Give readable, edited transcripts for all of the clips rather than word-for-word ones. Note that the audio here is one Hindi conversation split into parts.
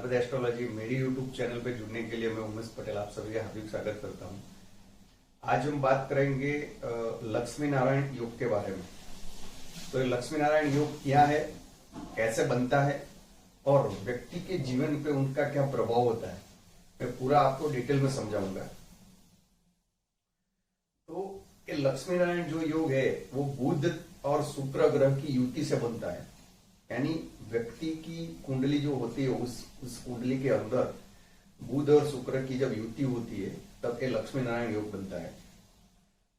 विद एस्ट्रोलॉजी मेरी यूट्यूब चैनल पे जुड़ने के लिए मैं उमेश पटेल आप सभी का हार्दिक स्वागत करता हूँ। आज हम बात करेंगे लक्ष्मी नारायण योग के बारे में। तो लक्ष्मी नारायण योग क्या है, कैसे बनता है और व्यक्ति के जीवन पे उनका क्या प्रभाव होता है, मैं पूरा आपको डिटेल में समझाऊंगा। तो ये लक्ष्मी नारायण जो योग है वो बुध और शुक्र ग्रह की युति से बनता है। यानी व्यक्ति की कुंडली जो होती है उस कुंडली के अंदर बुध और शुक्र की जब युति होती है तब ये लक्ष्मी नारायण योग बनता है।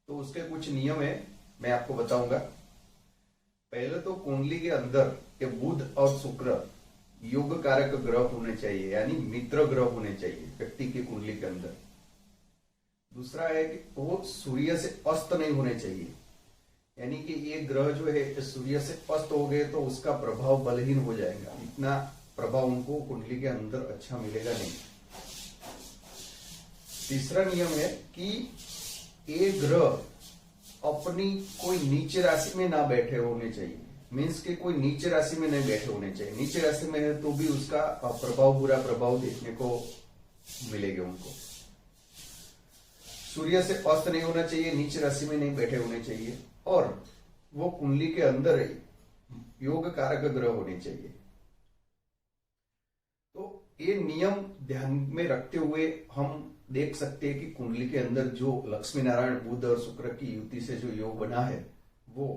तो उसके कुछ नियम है, मैं आपको बताऊंगा। पहले तो कुंडली के अंदर ये बुध और शुक्र योग कारक ग्रह होने चाहिए, यानी मित्र ग्रह होने चाहिए व्यक्ति की कुंडली के अंदर। दूसरा है कि वो सूर्य से अस्त नहीं होने चाहिए, यानी कि ये ग्रह जो है सूर्य से अस्त हो गए तो उसका प्रभाव बलहीन हो जाएगा, इतना प्रभाव उनको कुंडली के अंदर अच्छा मिलेगा नहीं। तीसरा नियम है कि ये ग्रह अपनी कोई नीचे राशि में ना बैठे होने चाहिए। मीन्स कि कोई नीचे राशि में नहीं बैठे होने चाहिए। नीचे राशि में है तो भी उसका प्रभाव, बुरा प्रभाव देखने को मिलेगा उनको। सूर्य से अस्त नहीं होना चाहिए, नीचे राशि में नहीं बैठे होने चाहिए और वो कुंडली के अंदर योग कारक ग्रह होने चाहिए। तो ये नियम ध्यान में रखते हुए हम देख सकते हैं कि कुंडली के अंदर जो लक्ष्मी नारायण बुध और शुक्र की युति से जो योग बना है वो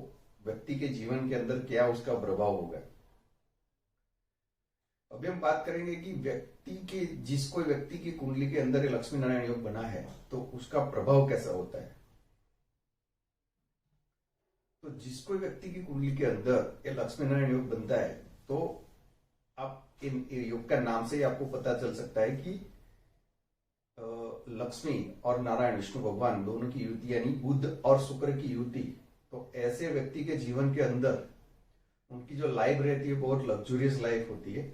व्यक्ति के जीवन के अंदर क्या उसका प्रभाव होगा। अभी हम बात करेंगे कि जिस कोई व्यक्ति की कुंडली के अंदर लक्ष्मी नारायण योग बना है तो उसका प्रभाव कैसा होता है। तो जिस कोई व्यक्ति की कुंडली के अंदर ये लक्ष्मी नारायण योग बनता है तो आप इन योग का नाम से ही आपको पता चल सकता है कि लक्ष्मी और नारायण विष्णु भगवान दोनों की युति, यानी बुध और शुक्र की युति। तो ऐसे व्यक्ति के जीवन के अंदर उनकी जो लाइफ रहती है बहुत लग्जूरियस लाइफ होती है।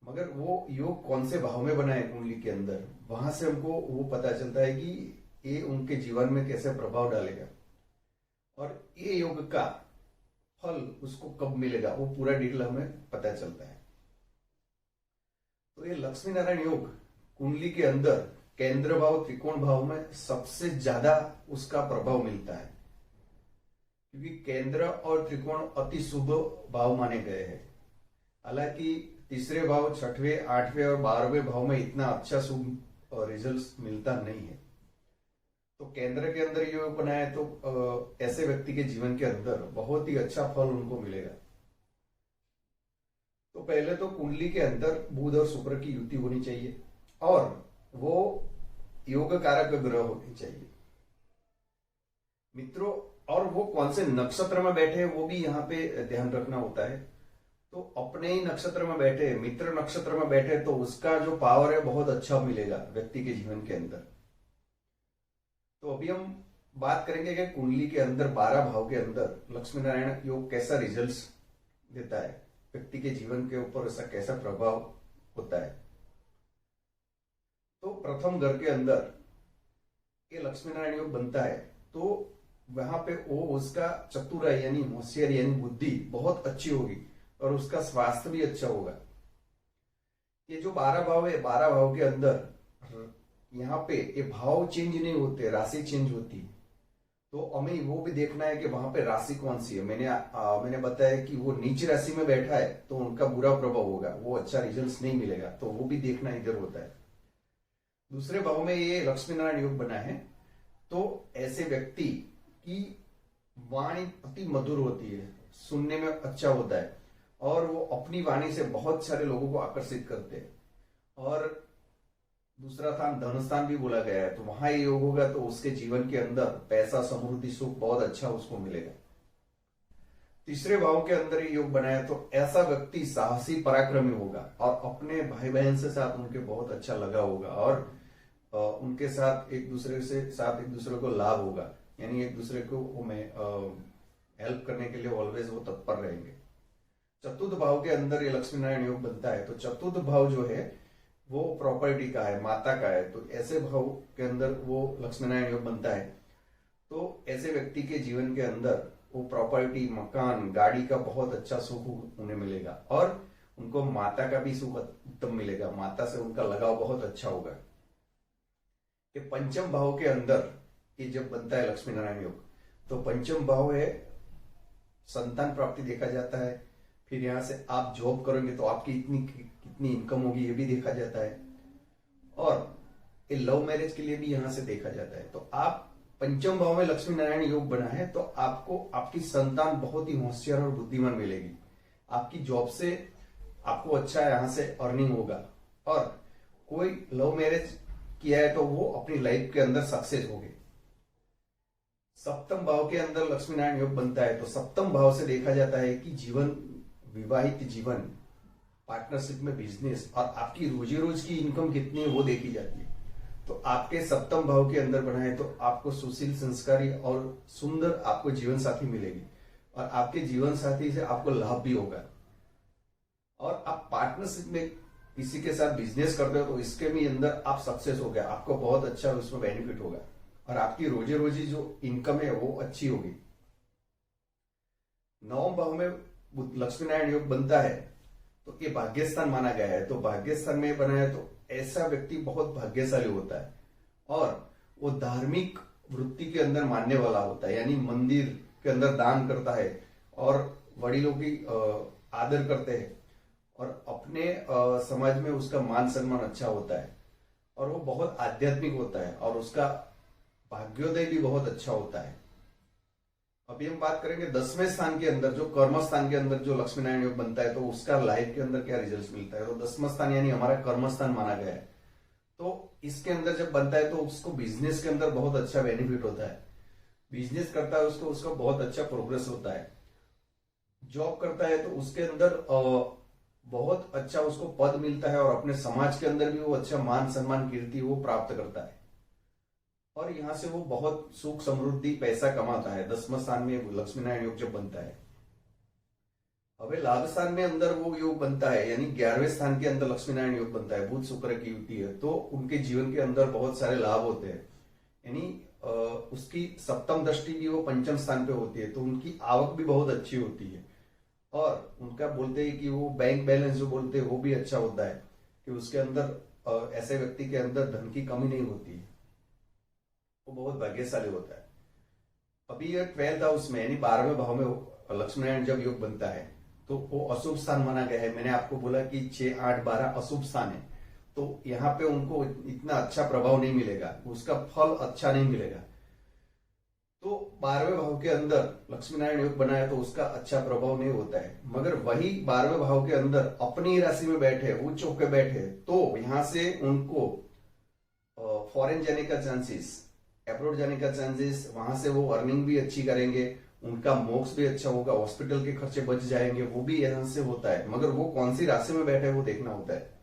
मगर वो योग कौन से भाव में बना है कुंडली के अंदर, वहां से हमको वो पता चलता है कि ये उनके जीवन में कैसे प्रभाव डालेगा और ये योग का फल उसको कब मिलेगा वो पूरा डिटेल हमें पता चलता है। तो ये लक्ष्मी नारायण योग कुंडली के अंदर केंद्र भाव त्रिकोण भाव में सबसे ज्यादा उसका प्रभाव मिलता है, क्योंकि केंद्र और त्रिकोण अति शुभ भाव माने गए हैं। हालांकि तीसरे भाव, छठवें, आठवें और 12वें भाव में इतना अच्छा शुभ रिजल्ट मिलता नहीं है। तो केंद्र के अंदर योग बनाए तो ऐसे व्यक्ति के जीवन के अंदर बहुत ही अच्छा फल उनको मिलेगा। तो पहले तो कुंडली के अंदर बुध और शुक्र की युति होनी चाहिए और वो योग कारक ग्रह होने चाहिए मित्रों। और वो कौन से नक्षत्र में बैठे वो भी यहाँ पे ध्यान रखना होता है। तो अपने ही नक्षत्र में बैठे, मित्र नक्षत्र में बैठे तो उसका जो पावर है बहुत अच्छा मिलेगा व्यक्ति के जीवन के अंदर। तो अभी हम बात करेंगे कि कुंडली के अंदर 12 भाव के अंदर लक्ष्मी नारायण योग कैसा रिजल्ट्स देता है, व्यक्ति के जीवन के ऊपर ऐसा कैसा प्रभाव होता है। तो प्रथम घर के अंदर ये लक्ष्मी नारायण योग बनता है तो वहां पे वो उसका चतुराई यानी होशियारी यानी बुद्धि बहुत अच्छी होगी और उसका स्वास्थ्य भी अच्छा होगा। ये जो 12 भाव है, 12 भाव के अंदर यहाँ पे ये भाव चेंज नहीं होते, राशि चेंज होती। तो हमें वो भी देखना है कि वहां पे राशि कौन सी है। मैंने बताया कि वो नीच राशि में बैठा है तो उनका बुरा प्रभाव होगा, वो अच्छा रिजल्ट नहीं मिलेगा, तो वो भी देखना इधर होता है। दूसरे भाव में ये लक्ष्मी नारायण योग बना है तो ऐसे व्यक्ति की वाणी अति मधुर होती है, सुनने में अच्छा होता है और वो अपनी वाणी से बहुत सारे लोगों को आकर्षित करते हैं। और दूसरा स्थान धन स्थान भी बोला गया है, तो वहां ये योग होगा तो उसके जीवन के अंदर पैसा, समृद्धि, सुख बहुत अच्छा उसको मिलेगा। तीसरे भाव के अंदर ये योग बनाया तो ऐसा व्यक्ति साहसी पराक्रमी होगा और अपने भाई बहन से साथ उनके बहुत अच्छा लगा होगा और उनके साथ एक दूसरे को लाभ होगा, यानी एक दूसरे को हेल्प करने के लिए ऑलवेज वो तत्पर रहेंगे। चतुर्थ भाव के अंदर ये लक्ष्मी नारायण योग बनता है तो चतुर्थ भाव जो है वो प्रॉपर्टी का है, माता का है। तो ऐसे भाव के अंदर वो लक्ष्मी नारायण योग बनता है तो ऐसे व्यक्ति के जीवन के अंदर वो प्रॉपर्टी, मकान, गाड़ी का बहुत अच्छा सुख उन्हें मिलेगा और उनको माता का भी सुख उत्तम मिलेगा, माता से उनका लगाव बहुत अच्छा होगा। कि पंचम भाव के अंदर ये जब बनता है लक्ष्मी नारायण योग, तो पंचम भाव है संतान प्राप्ति देखा जाता है। फिर यहां से आप जॉब करोगे तो आपकी इतनी कितनी इनकम होगी ये भी देखा जाता है। और ये लव मैरिज के लिए भी यहां से देखा जाता है। तो आप पंचम भाव में लक्ष्मी नारायण योग बना है तो आपको आपकी संतान बहुत ही होशियार और बुद्धिमान मिलेगी। आपकी जॉब से आपको अच्छा यहां से अर्निंग होगा। और कोई लव मैरिज किया है तो वो अपनी लाइफ के अंदर सक्सेस होगी। सप्तम भाव के अंदर लक्ष्मी नारायण योग बनता है तो सप्तम भाव से देखा जाता है कि जीवन, विवाहित जीवन, पार्टनरशिप में बिजनेस और आपकी रोजी रोज की इनकम कितनी है वो देखी जाती है। तो आपके सप्तम भाव के अंदर बना है तो आपको सुशील, संस्कारी और सुंदर आपको जीवन साथी मिलेगी और आपके जीवन साथी से आपको लाभ भी होगा। और आप पार्टनरशिप में किसी के साथ बिजनेस करते हो तो इसके भी अंदर आप सक्सेस हो गए, आपको बहुत अच्छा उसमें बेनिफिट होगा और आपकी रोजी रोजी जो इनकम है वो अच्छी होगी। नवम भाव में लक्ष्मी नारायण योग बनता है तो ये भाग्यस्थान माना गया है। तो भाग्यस्थान में बना है तो ऐसा व्यक्ति बहुत भाग्यशाली होता है और वो धार्मिक वृत्ति के अंदर मानने वाला होता है, यानी मंदिर के अंदर दान करता है और वडीलों की आदर करते हैं और अपने समाज में उसका मान सम्मान अच्छा होता है और वो बहुत आध्यात्मिक होता है और उसका भाग्योदय भी बहुत अच्छा होता है। अभी हम बात करेंगे 10वें स्थान के अंदर, जो कर्म स्थान के अंदर जो लक्ष्मी नारायण योग बनता है तो उसका लाइफ के अंदर क्या रिजल्ट मिलता है। तो 10वां स्थान यानी हमारा कर्म स्थान माना गया है। तो इसके अंदर जब बनता है तो उसको बिजनेस के अंदर बहुत अच्छा बेनिफिट होता है। बिजनेस करता है उसको उसका बहुत अच्छा प्रोग्रेस होता है। जॉब करता है तो उसके अंदर बहुत अच्छा उसको पद मिलता है और अपने समाज के अंदर भी वो अच्छा मान सम्मान, कीर्ति वो प्राप्त करता है और यहां से वो बहुत सुख, समृद्धि, पैसा कमाता है। 10वें स्थान में लक्ष्मी नारायण योग जब बनता है। अब लाभ स्थान में अंदर वो योग बनता है, यानी 11वें स्थान के अंदर लक्ष्मी नारायण योग बनता है, बुध शुक्र की युति है, तो उनके जीवन के अंदर बहुत सारे लाभ होते हैं। यानी उसकी सप्तम दृष्टि भी वो पंचम स्थान पे होती है तो उनकी आवक भी बहुत अच्छी होती है और उनका बोलते हैं कि वो बैंक बैलेंस जो बोलते हैं वो भी अच्छा होता है कि उसके अंदर ऐसे व्यक्ति के अंदर धन की कमी नहीं होती है, वो बहुत भाग्यशाली होता है। अभी ये 12th हाउस में यानी 12वें भाव में लक्ष्मी नारायण जब योग बनता है तो वो अशुभ स्थान माना गया है। मैंने आपको बोला कि 6, 8, 12 अशुभ स्थान है तो यहाँ पे उनको इतना अच्छा प्रभाव नहीं मिलेगा, उसका फल अच्छा नहीं मिलेगा। तो 12वें भाव के अंदर लक्ष्मी नारायण योग बना है तो उसका अच्छा प्रभाव नहीं होता है। मगर वही 12वें भाव के अंदर अपनी राशि में बैठे, उच्च होकर बैठे तो यहां से उनको फॉरेन जाने का चांसेस, अब्रॉड जाने का चांसेस, वहां से वो अर्निंग भी अच्छी करेंगे, उनका मोक्ष भी अच्छा होगा, हॉस्पिटल के खर्चे बच जाएंगे, वो भी यहां से होता है। मगर वो कौन सी राशि में बैठे वो देखना होता है।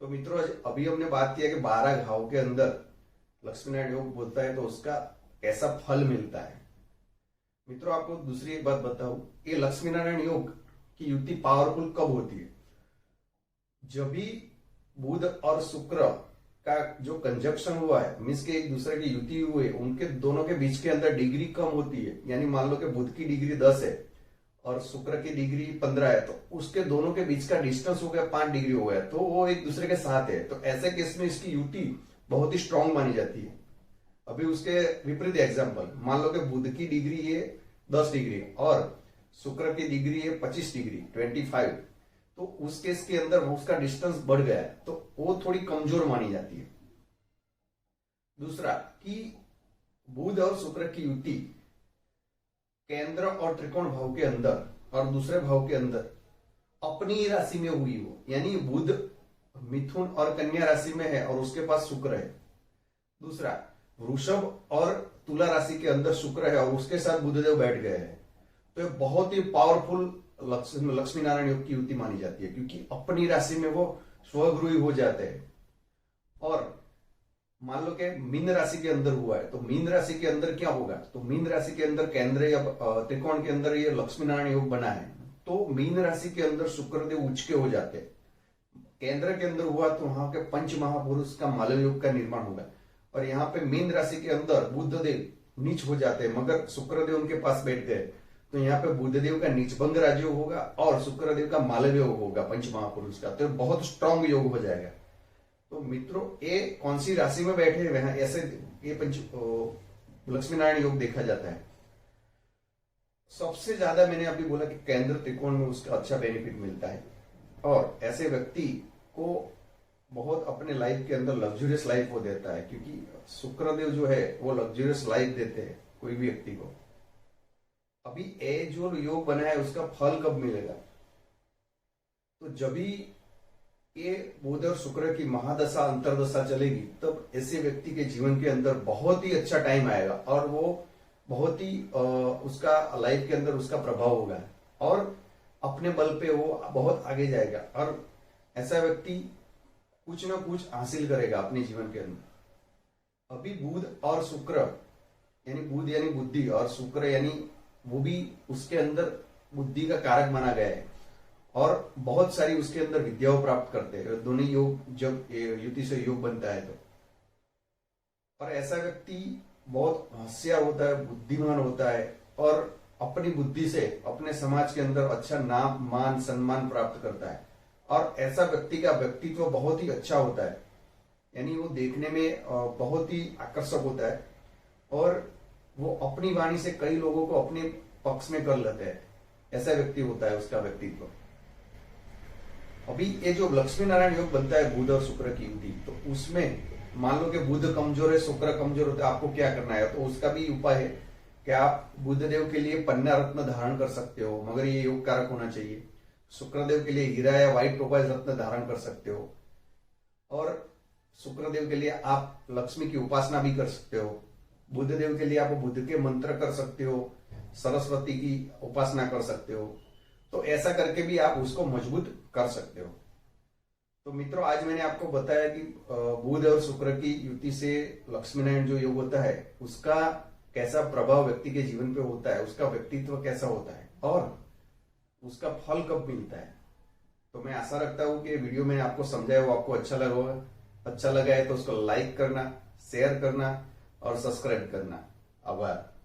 तो मित्रों अभी हमने बात किया कि 12 भाव के अंदर लक्ष्मी नारायण योग बोलता है तो उसका कैसा फल मिलता है। मित्रों आपको दूसरी एक बात बताऊं, ये लक्ष्मी नारायण योग की युति पावरफुल कब होती है? जब भी बुध और शुक्र का जो कंजक्शन हुआ है, मीन्स के एक दूसरे की युति हुई, उनके दोनों के बीच के अंदर डिग्री कम होती है। यानी मान लो कि बुध की डिग्री 10 है और शुक्र की डिग्री 15 है तो उसके दोनों के बीच का डिस्टेंस हो गया 5 डिग्री हो गया तो वो एक दूसरे के साथ है। तो ऐसे केस में इसकी युति बहुत ही स्ट्रांग मानी जाती है। अभी उसके विपरीत एग्जाम्पल, मान लो कि बुध की डिग्री है 10 डिग्री और शुक्र की डिग्री है 25 डिग्री 25, तो उस केस के अंदर उसका डिस्टेंस बढ़ गया है तो वो थोड़ी कमजोर मानी जाती है। दूसरा कि बुध और शुक्र की युति केंद्र और त्रिकोण भाव के अंदर और दूसरे भाव के अंदर अपनी राशि में हुई हो, यानी बुध मिथुन और कन्या राशि में है और उसके पास शुक्र है। दूसरा वृषभ और तुला राशि के अंदर शुक्र है और उसके साथ बुधदेव बैठ गए हैं, तो ये बहुत ही पावरफुल लक्ष्मी नारायण योग की युति मानी जाती है क्योंकि अपनी राशि में वो स्वगृही हो जाते हैं। और मान लो कि मीन राशि के अंदर हुआ है तो मीन राशि के अंदर क्या होगा, तो मीन राशि के अंदर केंद्र या त्रिकोण के अंदर ये लक्ष्मी नारायण योग बना है तो मीन राशि के अंदर शुक्रदेव उच्च के हो जाते हैं। केंद्र के अंदर हुआ तो वहां के पंच महापुरुष का मालव योग का निर्माण होगा और यहाँ पे मीन राशि के अंदर बुधदेव नीच हो जाते हैं मगर शुक्रदेव उनके पास बैठ गए तो तो यहाँ पे बुधदेव का नीचभंग राजयोग होगा और शुक्रदेव का मालव योग होगा पंच महापुरुष का, तो बहुत स्ट्रांग योग हो जाएगा। तो मित्रों, ये कौन सी राशि में बैठे हुए हैं, ऐसे ये लक्ष्मी नारायण योग देखा जाता है। सबसे ज्यादा मैंने अभी बोला कि केंद्र त्रिकोण में उसका अच्छा बेनिफिट मिलता है, और ऐसे व्यक्ति को बहुत अपने लाइफ के अंदर लग्जरियस लाइफ वो देता है, क्योंकि शुक्रदेव जो है वो लग्जरियस लाइफ देते हैं कोई भी व्यक्ति को। अभी ये जो योग बना है उसका फल कब मिलेगा, तो जब भी ये बुध और शुक्र की महादशा अंतरदशा चलेगी, तब ऐसे व्यक्ति के जीवन के अंदर बहुत ही अच्छा टाइम आएगा, और वो बहुत ही उसका लाइफ के अंदर उसका प्रभाव होगा, और अपने बल पे वो बहुत आगे जाएगा, और ऐसा व्यक्ति कुछ ना कुछ हासिल करेगा अपने जीवन के अंदर। अभी बुध और शुक्र, यानी बुध यानी बुद्धि और शुक्र यानी वो भी उसके अंदर बुद्धि का कारक माना गया है, और बहुत सारी उसके अंदर विद्याओं प्राप्त करते हैं दोनों योग जब युति से योग बनता है तो। और ऐसा व्यक्ति बहुत होशियार होता है, बुद्धिमान होता है, और अपनी बुद्धि से अपने समाज के अंदर अच्छा नाम मान सम्मान प्राप्त करता है, और ऐसा व्यक्ति का व्यक्तित्व बहुत ही अच्छा होता है, यानी वो देखने में बहुत ही आकर्षक होता है, और वो अपनी वाणी से कई लोगों को अपने पक्ष में कर लेते हैं, ऐसा व्यक्ति होता है उसका व्यक्तित्व। अभी ये जो लक्ष्मी नारायण योग बनता है बुध और शुक्र की युति, तो उसमें मान लो कि बुध कमजोर है, शुक्र कमजोर होता है, आपको क्या करना है, तो उसका भी उपाय है कि आप बुधदेव के लिए पन्ना रत्न धारण कर सकते हो, मगर ये योग कारक होना चाहिए। शुक्रदेव के लिए हीरा या व्हाइट टोपाइज रत्न धारण कर सकते हो, और शुक्रदेव के लिए आप लक्ष्मी की उपासना भी कर सकते हो। बुधदेव के लिए आप बुध के मंत्र कर सकते हो, सरस्वती की उपासना कर सकते हो, तो ऐसा करके भी आप उसको मजबूत कर सकते हो। तो मित्रों, आज मैंने आपको बताया कि बुध और शुक्र की युति से लक्ष्मी नारायण जो योग होता है उसका कैसा प्रभाव व्यक्ति के जीवन पे होता है, उसका व्यक्तित्व कैसा होता है, और उसका फल कब मिलता है। तो मैं आशा रखता हूं कि वीडियो मैंने आपको समझाया वो आपको अच्छा लगा होगा। अच्छा लगा है तो उसको लाइक करना, शेयर करना और सब्सक्राइब करना। आभार।